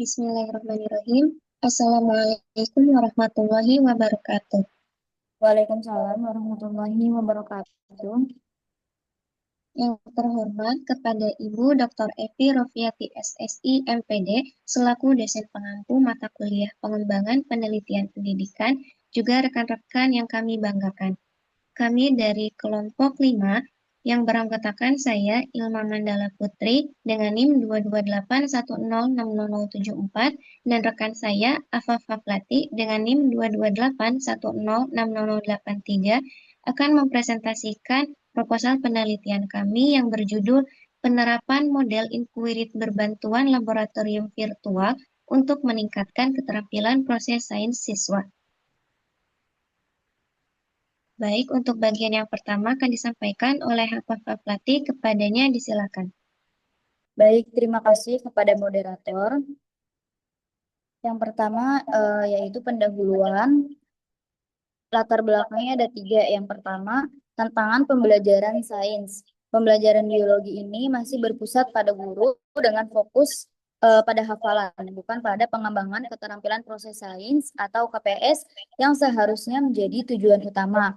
Bismillahirrahmanirrahim. Assalamualaikum warahmatullahi wabarakatuh. Waalaikumsalam warahmatullahi wabarakatuh. Yang terhormat kepada Ibu Dr. Evi Rofiati SSI MPD selaku dosen pengampu mata kuliah pengembangan penelitian pendidikan, juga rekan-rekan yang kami banggakan. Kami dari kelompok 5 yang beranggotakan saya Ilma Mandala Putri dengan NIM 228106074 dan rekan saya Afafa Plati dengan NIM 228106083 akan mempresentasikan proposal penelitian kami yang berjudul Penerapan Model Inquiry Berbantuan Laboratorium Virtual untuk Meningkatkan Keterampilan Proses Sains Siswa. Baik, untuk bagian yang pertama akan disampaikan oleh Hafafah Plati, kepadanya disilakan. Baik, terima kasih kepada moderator. Yang pertama yaitu pendahuluan. Latar belakangnya ada 3. Yang pertama, tantangan pembelajaran sains. Pembelajaran biologi ini masih berpusat pada guru dengan fokus pada hafalan, bukan pada pengembangan keterampilan proses sains atau KPS yang seharusnya menjadi tujuan utama.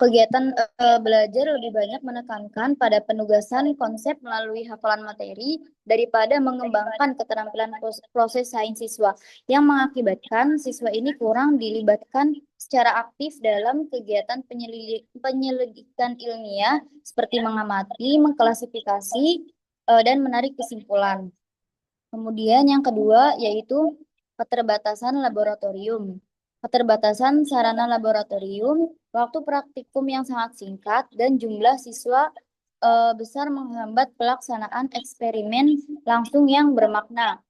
Kegiatan belajar lebih banyak menekankan pada penugasan konsep melalui hafalan materi daripada mengembangkan keterampilan proses sains siswa, yang mengakibatkan siswa ini kurang dilibatkan secara aktif dalam kegiatan penyelidikan ilmiah seperti mengamati, mengklasifikasi, dan menarik kesimpulan. Kemudian yang kedua yaitu keterbatasan laboratorium. Keterbatasan sarana laboratorium, waktu praktikum yang sangat singkat, dan jumlah siswa besar menghambat pelaksanaan eksperimen langsung yang bermakna.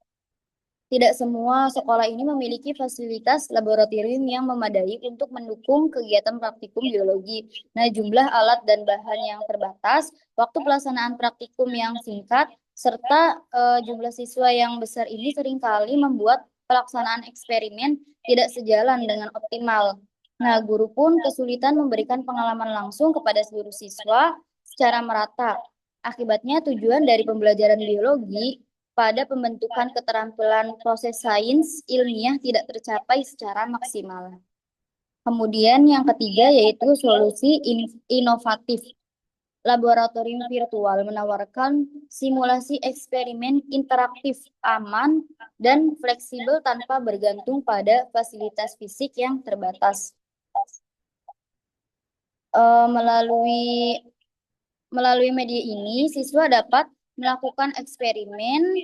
Tidak semua sekolah ini memiliki fasilitas laboratorium yang memadai untuk mendukung kegiatan praktikum biologi. Nah, jumlah alat dan bahan yang terbatas, waktu pelaksanaan praktikum yang singkat, serta jumlah siswa yang besar ini seringkali membuat pelaksanaan eksperimen tidak sejalan dengan optimal. Nah, guru pun kesulitan memberikan pengalaman langsung kepada seluruh siswa secara merata. Akibatnya, tujuan dari pembelajaran biologi pada pembentukan keterampilan proses sains ilmiah tidak tercapai secara maksimal. Kemudian yang ketiga yaitu solusi inovatif. Laboratorium virtual menawarkan simulasi eksperimen interaktif, aman, dan fleksibel tanpa bergantung pada fasilitas fisik yang terbatas. Melalui media ini, siswa dapat melakukan eksperimen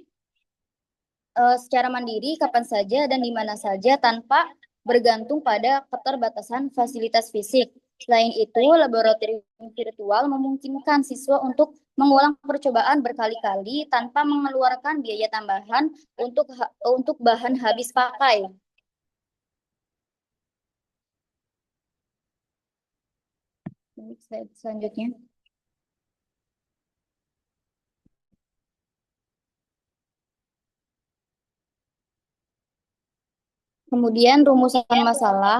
secara mandiri kapan saja dan di mana saja tanpa bergantung pada keterbatasan fasilitas fisik. Selain itu, laboratorium virtual memungkinkan siswa untuk mengulang percobaan berkali-kali tanpa mengeluarkan biaya tambahan untuk bahan habis pakai. Slide selanjutnya. Kemudian rumusan masalah.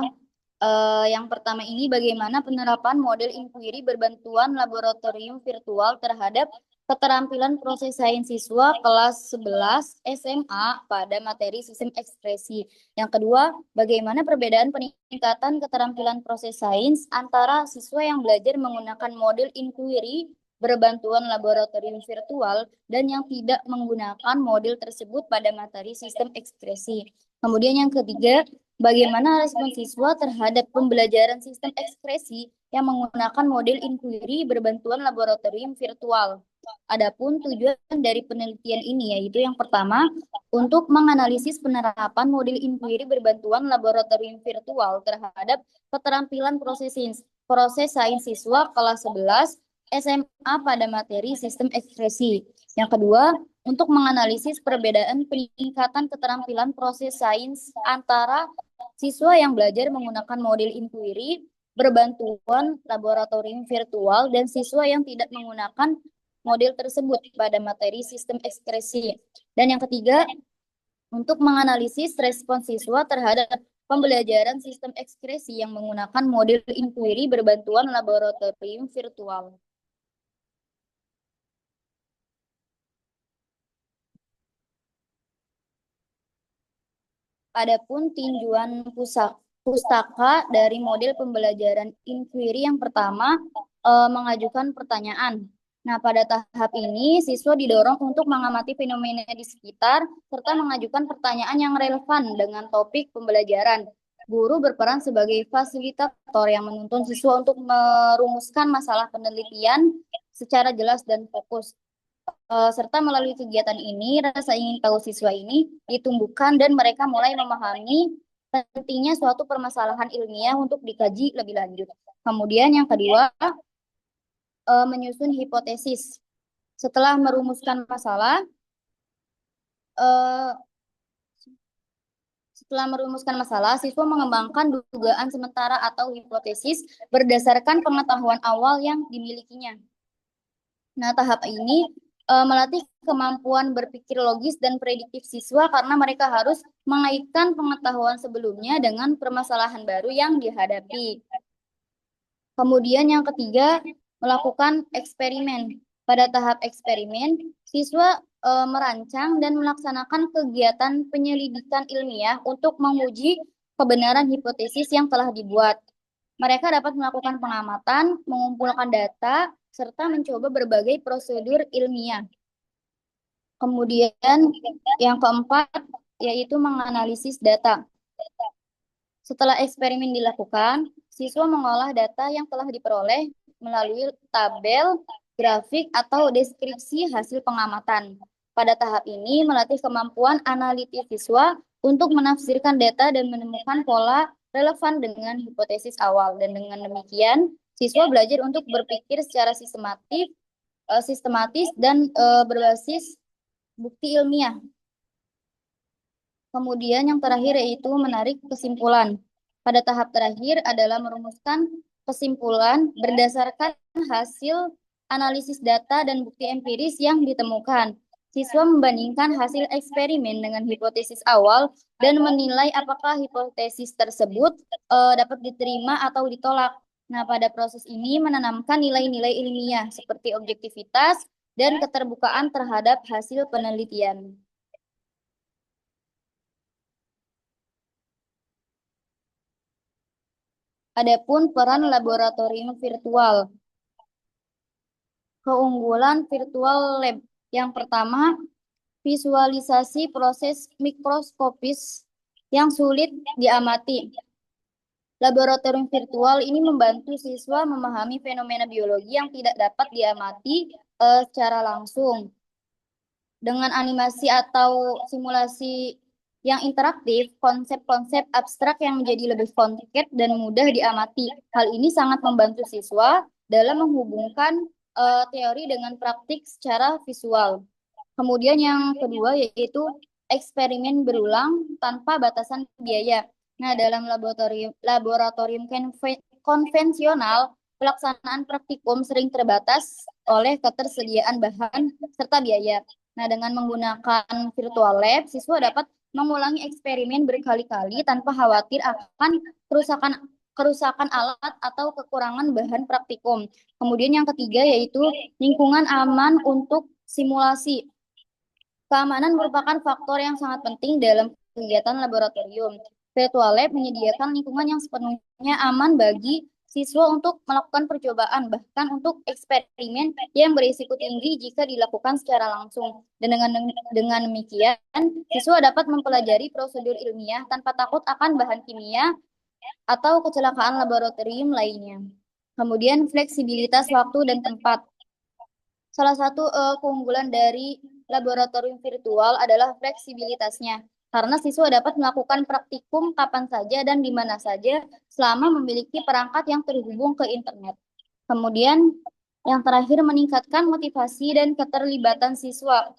Yang pertama ini bagaimana penerapan model inquiry berbantuan laboratorium virtual terhadap keterampilan proses sains siswa kelas 11 SMA pada materi sistem ekspresi. Yang kedua, bagaimana perbedaan peningkatan keterampilan proses sains antara siswa yang belajar menggunakan model inquiry berbantuan laboratorium virtual dan yang tidak menggunakan model tersebut pada materi sistem ekspresi. Kemudian yang ketiga, bagaimana respon siswa terhadap pembelajaran sistem ekspresi yang menggunakan model inquiry berbantuan laboratorium virtual. Adapun tujuan dari penelitian ini yaitu yang pertama, untuk menganalisis penerapan model inquiry berbantuan laboratorium virtual terhadap keterampilan proses sains siswa kelas 11 SMA pada materi sistem ekspresi. Yang kedua, untuk menganalisis perbedaan peningkatan keterampilan proses sains antara siswa yang belajar menggunakan model inquiry berbantuan laboratorium virtual dan siswa yang tidak menggunakan model tersebut pada materi sistem ekspresi. Dan yang ketiga, untuk menganalisis respon siswa terhadap pembelajaran sistem ekspresi yang menggunakan model inquiry berbantuan laboratorium virtual. Adapun tinjuan pustaka dari model pembelajaran inquiry yang pertama mengajukan pertanyaan. Nah, pada tahap ini siswa didorong untuk mengamati fenomena di sekitar serta mengajukan pertanyaan yang relevan dengan topik pembelajaran. Guru berperan sebagai fasilitator yang menuntun siswa untuk merumuskan masalah penelitian secara jelas dan fokus. Serta melalui kegiatan ini, rasa ingin tahu siswa ini ditumbuhkan dan mereka mulai memahami pentingnya suatu permasalahan ilmiah untuk dikaji lebih lanjut. Kemudian yang kedua, menyusun hipotesis. Setelah merumuskan masalah, eh, siswa mengembangkan dugaan sementara atau hipotesis berdasarkan pengetahuan awal yang dimilikinya. Nah, tahap ini melatih kemampuan berpikir logis dan prediktif siswa karena mereka harus mengaitkan pengetahuan sebelumnya dengan permasalahan baru yang dihadapi. Kemudian yang ketiga, melakukan eksperimen. Pada tahap eksperimen, siswa merancang dan melaksanakan kegiatan penyelidikan ilmiah untuk menguji kebenaran hipotesis yang telah dibuat. Mereka dapat melakukan pengamatan, mengumpulkan data, serta mencoba berbagai prosedur ilmiah. Kemudian yang keempat yaitu menganalisis data. Setelah eksperimen dilakukan, siswa mengolah data yang telah diperoleh melalui tabel, grafik, atau deskripsi hasil pengamatan. Pada tahap ini, melatih kemampuan analitis siswa untuk menafsirkan data dan menemukan pola relevan dengan hipotesis awal. Dan dengan demikian, siswa belajar untuk berpikir secara sistematis dan berbasis bukti ilmiah. Kemudian yang terakhir yaitu menarik kesimpulan. Pada tahap terakhir adalah merumuskan kesimpulan berdasarkan hasil analisis data dan bukti empiris yang ditemukan. Siswa membandingkan hasil eksperimen dengan hipotesis awal dan menilai apakah hipotesis tersebut dapat diterima atau ditolak. Nah, pada proses ini menanamkan nilai-nilai ilmiah seperti objektivitas dan keterbukaan terhadap hasil penelitian. Adapun peran laboratorium virtual. Keunggulan virtual lab. Yang pertama, visualisasi proses mikroskopis yang sulit diamati. Laboratorium virtual ini membantu siswa memahami fenomena biologi yang tidak dapat diamati secara langsung. Dengan animasi atau simulasi yang interaktif, konsep-konsep abstrak yang menjadi lebih konkret dan mudah diamati. Hal ini sangat membantu siswa dalam menghubungkan teori dengan praktik secara visual. Kemudian yang kedua yaitu eksperimen berulang tanpa batasan biaya. Nah, dalam laboratorium konvensional, pelaksanaan praktikum sering terbatas oleh ketersediaan bahan serta biaya. Nah, dengan menggunakan virtual lab, siswa dapat mengulangi eksperimen berkali-kali tanpa khawatir akan kerusakan kerusakan alat atau kekurangan bahan praktikum. Kemudian yang ketiga yaitu lingkungan aman untuk simulasi. Keamanan merupakan faktor yang sangat penting dalam kegiatan laboratorium. Virtual lab menyediakan lingkungan yang sepenuhnya aman bagi siswa untuk melakukan percobaan, bahkan untuk eksperimen yang berisiko tinggi jika dilakukan secara langsung. Dan dengan demikian, siswa dapat mempelajari prosedur ilmiah tanpa takut akan bahan kimia atau kecelakaan laboratorium lainnya. Kemudian fleksibilitas waktu dan tempat. Salah satu keunggulan dari laboratorium virtual adalah fleksibilitasnya, karena siswa dapat melakukan praktikum kapan saja dan di mana saja selama memiliki perangkat yang terhubung ke internet. Kemudian, yang terakhir meningkatkan motivasi dan keterlibatan siswa.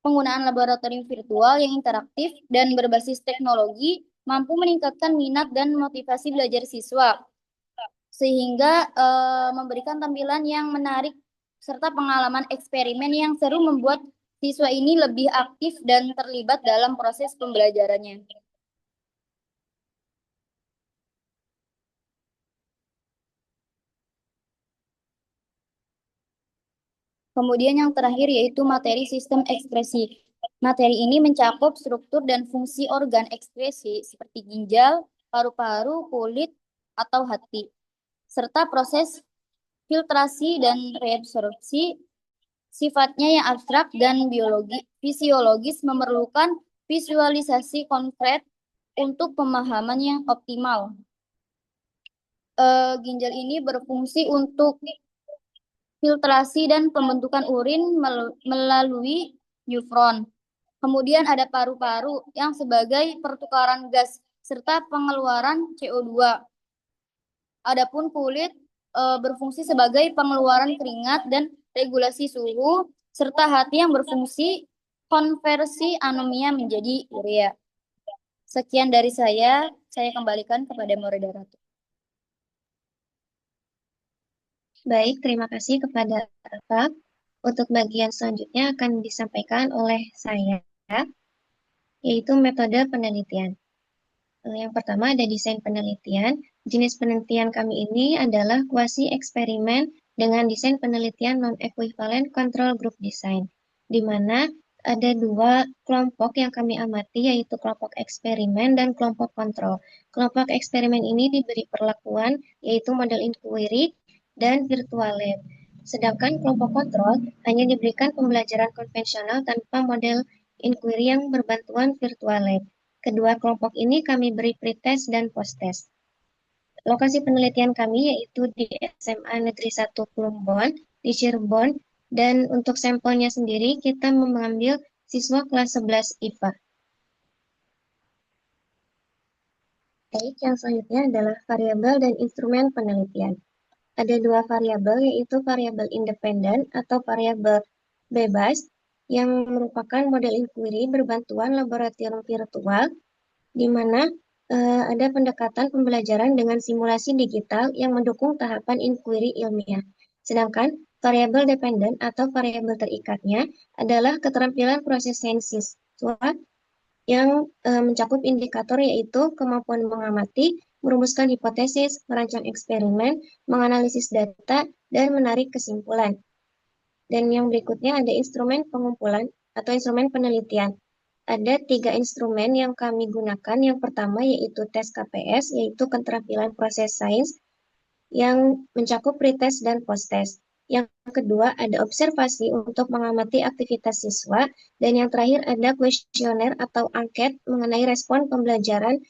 Penggunaan laboratorium virtual yang interaktif dan berbasis teknologi mampu meningkatkan minat dan motivasi belajar siswa, sehingga memberikan tampilan yang menarik serta pengalaman eksperimen yang seru membuat siswa ini lebih aktif dan terlibat dalam proses pembelajarannya. Kemudian yang terakhir yaitu materi sistem ekspresi. Materi ini mencakup struktur dan fungsi organ ekskresi seperti ginjal, paru-paru, kulit, atau hati, serta proses filtrasi dan reabsorpsi. Sifatnya yang abstrak dan fisiologis memerlukan visualisasi konkret untuk pemahaman yang optimal. Ginjal ini berfungsi untuk filtrasi dan pembentukan urin melalui neufron. Kemudian ada paru-paru yang sebagai pertukaran gas serta pengeluaran CO2. Adapun kulit berfungsi sebagai pengeluaran keringat dan regulasi suhu, serta hati yang berfungsi konversi anemia menjadi urea. Sekian dari saya kembalikan kepada moderator. Baik, terima kasih kepada Alfa. Untuk bagian selanjutnya akan disampaikan oleh saya, yaitu metode penelitian. Yang pertama ada desain penelitian. Jenis penelitian kami ini adalah kuasi eksperimen dengan desain penelitian non-equivalent control group design, di mana ada dua kelompok yang kami amati, yaitu kelompok eksperimen dan kelompok kontrol. Kelompok eksperimen ini diberi perlakuan, yaitu model inquiry dan virtual lab. Sedangkan kelompok kontrol hanya diberikan pembelajaran konvensional tanpa model inquiry yang berbantuan virtual lab. Kedua kelompok ini kami beri pretest dan posttest. Lokasi penelitian kami yaitu di SMA Negeri 1 Plumbon, di Cirebon, dan untuk sampelnya sendiri kita mengambil siswa kelas 11 IPA. Baik, yang selanjutnya adalah variabel dan instrumen penelitian. Ada dua variabel, yaitu variabel independen atau variabel bebas, yang merupakan model inquiry berbantuan laboratorium virtual, di mana ada pendekatan pembelajaran dengan simulasi digital yang mendukung tahapan inquiry ilmiah. Sedangkan variabel dependen atau variabel terikatnya adalah keterampilan proses sains siswa yang mencakup indikator yaitu kemampuan mengamati, merumuskan hipotesis, merancang eksperimen, menganalisis data, dan menarik kesimpulan. Dan yang berikutnya ada instrumen pengumpulan atau instrumen penelitian. Ada 3 instrumen yang kami gunakan. Yang pertama yaitu tes KPS, yaitu keterampilan proses sains, yang mencakup pretest dan posttest. Yang kedua ada observasi untuk mengamati aktivitas siswa, dan yang terakhir ada kuesioner atau angket mengenai respon pembelajaran,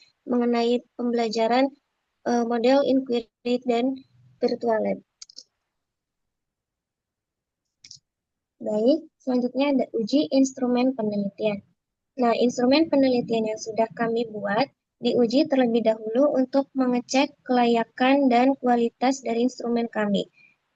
model inquiry dan virtual lab. Baik, selanjutnya ada uji instrumen penelitian. Nah, instrumen penelitian yang sudah kami buat diuji terlebih dahulu untuk mengecek kelayakan dan kualitas dari instrumen kami.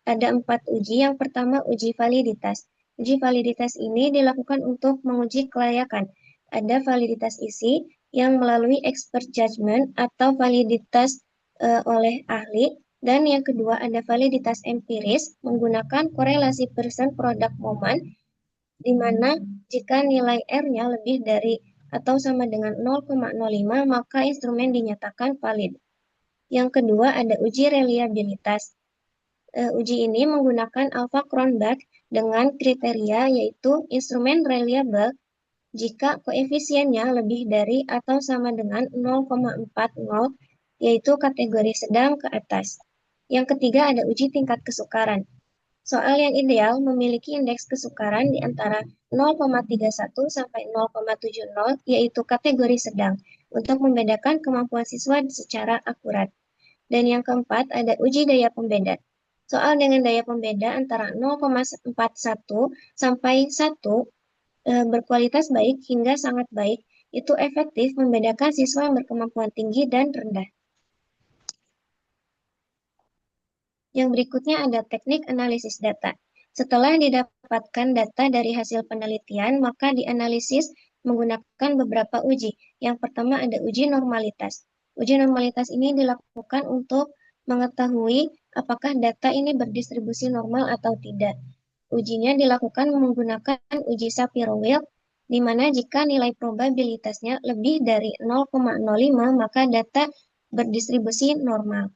Ada 4 uji. Yang pertama, uji validitas. Uji validitas ini dilakukan untuk menguji kelayakan. Ada validitas isi yang melalui expert judgment atau validitas oleh ahli. Dan yang kedua ada validitas empiris menggunakan korelasi person product moment, di mana jika nilai R-nya lebih dari atau sama dengan 0,05 maka instrumen dinyatakan valid. Yang kedua ada uji reliabilitas. Uji ini menggunakan Alpha Cronbach dengan kriteria yaitu instrumen reliable jika koefisiennya lebih dari atau sama dengan 0,40, yaitu kategori sedang ke atas. Yang ketiga ada uji tingkat kesukaran. Soal yang ideal memiliki indeks kesukaran di antara 0,31 sampai 0,70, yaitu kategori sedang, untuk membedakan kemampuan siswa secara akurat. Dan yang keempat ada uji daya pembeda. Soal dengan daya pembeda antara 0,41 sampai 1 berkualitas baik hingga sangat baik, itu efektif membedakan siswa yang berkemampuan tinggi dan rendah. Yang berikutnya ada teknik analisis data. Setelah didapatkan data dari hasil penelitian, maka dianalisis menggunakan beberapa uji. Yang pertama ada uji normalitas. Uji normalitas ini dilakukan untuk mengetahui apakah data ini berdistribusi normal atau tidak. Ujinya dilakukan menggunakan uji Shapiro-Wilk, di mana jika nilai probabilitasnya lebih dari 0,05, maka data berdistribusi normal.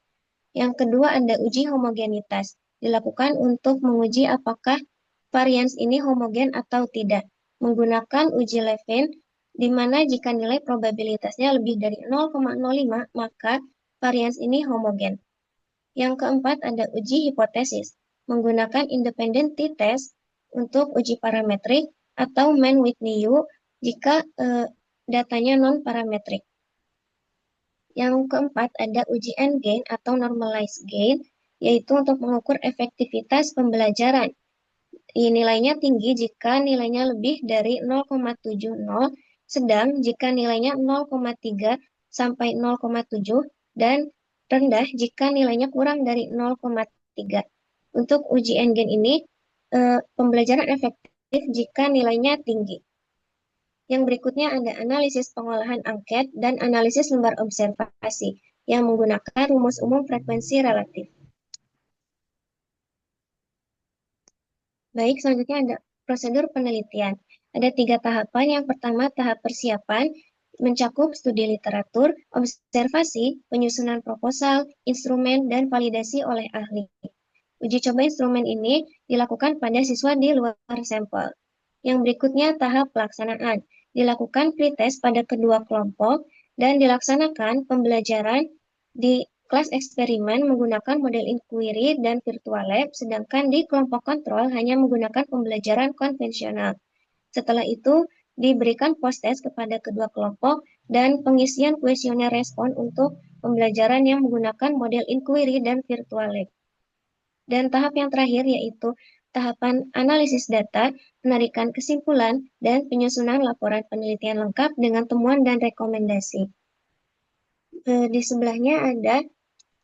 Yang kedua ada uji homogenitas, dilakukan untuk menguji apakah varians ini homogen atau tidak. menggunakan uji Levin, di mana jika nilai probabilitasnya lebih dari 0,05, maka varians ini homogen. Yang keempat ada uji hipotesis, menggunakan independent t-test untuk uji parametrik atau Mann-Whitney-U jika datanya non-parametrik. Yang keempat ada uji endgain atau normalized gain, yaitu untuk mengukur efektivitas pembelajaran. Nilainya tinggi jika nilainya lebih dari 0,70, sedang jika nilainya 0,3 sampai 0,7 dan rendah jika nilainya kurang dari 0,3. Untuk uji endgain ini, pembelajaran efektif jika nilainya tinggi. Yang berikutnya ada analisis pengolahan angket dan analisis lembar observasi yang menggunakan rumus umum frekuensi relatif. Baik, selanjutnya ada prosedur penelitian. Ada 3 tahapan. Yang pertama, tahap persiapan, mencakup studi literatur, observasi, penyusunan proposal, instrumen, dan validasi oleh ahli. Uji coba instrumen ini dilakukan pada siswa di luar sampel. Yang berikutnya, tahap pelaksanaan. Dilakukan pretest pada kedua kelompok dan dilaksanakan pembelajaran di kelas eksperimen menggunakan model inquiry dan virtual lab, sedangkan di kelompok kontrol hanya menggunakan pembelajaran konvensional. Setelah itu, diberikan post-test kepada kedua kelompok dan pengisian kuesioner respon untuk pembelajaran yang menggunakan model inquiry dan virtual lab. Dan tahap yang terakhir yaitu tahapan analisis data, penarikan kesimpulan, dan penyusunan laporan penelitian lengkap dengan temuan dan rekomendasi. Di sebelahnya ada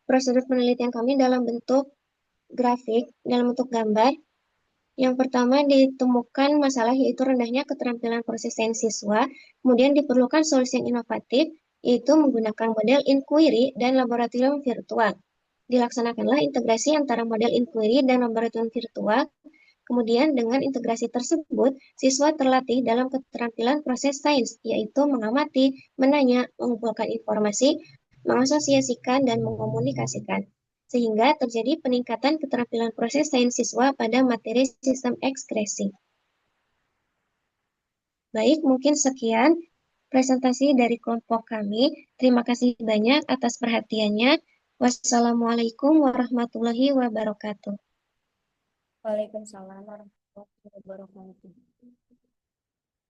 prosedur penelitian kami dalam bentuk grafik, dalam bentuk gambar. Yang pertama ditemukan masalah yaitu rendahnya keterampilan proses sains siswa, kemudian diperlukan solusi yang inovatif, yaitu menggunakan model inquiry dan laboratorium virtual. Dilaksanakanlah integrasi antara model inquiry dan laboratorium virtual. Kemudian dengan integrasi tersebut, siswa terlatih dalam keterampilan proses sains, yaitu mengamati, menanya, mengumpulkan informasi, mengasosiasikan, dan mengomunikasikan. Sehingga terjadi peningkatan keterampilan proses sains siswa pada materi sistem ekskresi. Baik, mungkin sekian presentasi dari kelompok kami. Terima kasih banyak atas perhatiannya. Wassalamualaikum warahmatullahi wabarakatuh. Waalaikumsalam warahmatullahi wabarakatuh.